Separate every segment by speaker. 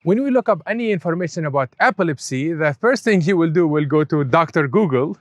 Speaker 1: When we look up any information about epilepsy, the first thing you will do will go to Dr. Google,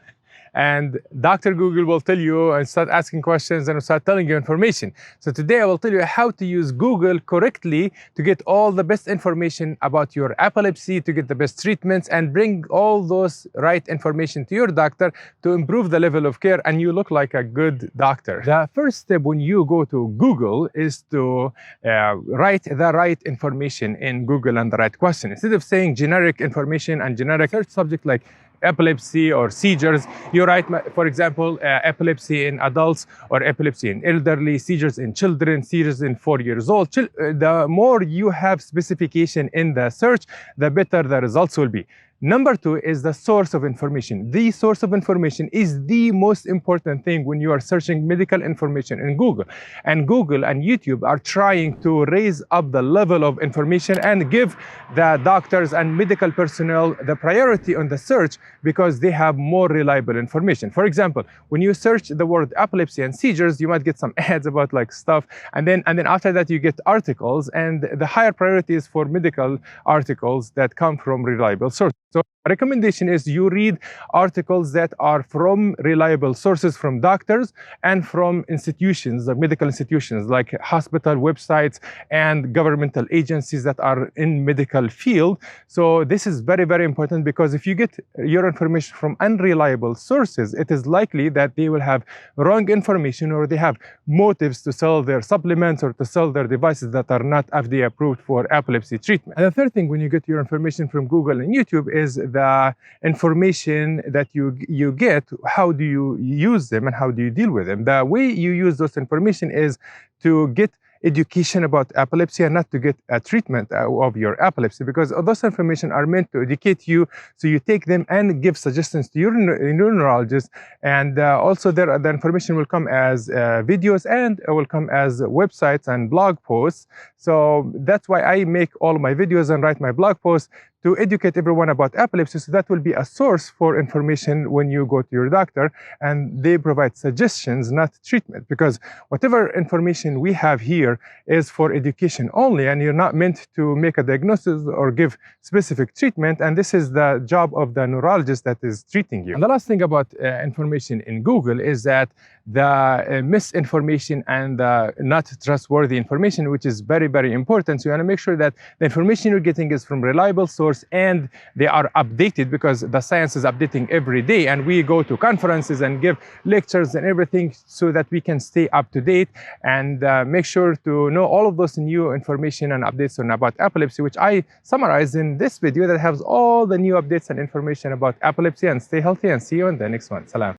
Speaker 1: and Dr. Google will tell you and start asking questions and start telling you information. So today I will tell you how to use Google correctly to get all the best information about your epilepsy, to get the best treatments, and bring all those right information to your doctor to improve the level of care and you look like a good doctor. The first step when you go to Google is to write the right information in Google and the right question. Instead of saying generic information and generic search subject like epilepsy or seizures, you write, for example, epilepsy in adults or epilepsy in elderly, seizures in children, seizures in 4 years old. The more you have specification in the search, the better the results will be. Number two is the source of information. The source of information is the most important thing when you are searching medical information in Google. And Google and YouTube are trying to raise up the level of information and give the doctors and medical personnel the priority on the search because they have more reliable information. For example, when you search the word epilepsy and seizures, you might get some ads about like stuff, and then after that you get articles, and the higher priority is for medical articles that come from reliable sources. So recommendation is you read articles that are from reliable sources, from doctors and from institutions, like medical institutions like hospital websites and governmental agencies that are in medical field. So this is very, very important because if you get your information from unreliable sources, it is likely that they will have wrong information or they have motives to sell their supplements or to sell their devices that are not FDA approved for epilepsy treatment. And the third thing when you get your information from Google and YouTube is the information that you get, how do you use them and how do you deal with them. The way you use those information is to get education about epilepsy and not to get a treatment of your epilepsy, because those information are meant to educate you, so you take them and give suggestions to your neurologist. And also the information will come as videos and will come as websites and blog posts. So that's why I make all my videos and write my blog posts to educate everyone about epilepsy, so that will be a source for information when you go to your doctor, and they provide suggestions, not treatment, because whatever information we have here is for education only, and you're not meant to make a diagnosis or give specific treatment, and this is the job of the neurologist that is treating you. And the last thing about information in Google is that the misinformation and not trustworthy information, which is very, very important. So you want to make sure that the information you're getting is from reliable source and they are updated, because the science is updating every day, and we go to conferences and give lectures and everything so that we can stay up to date and make sure to know all of those new information and updates on about epilepsy, which I summarize in this video that has all the new updates and information about epilepsy. And stay healthy and see you in the next one. Salam.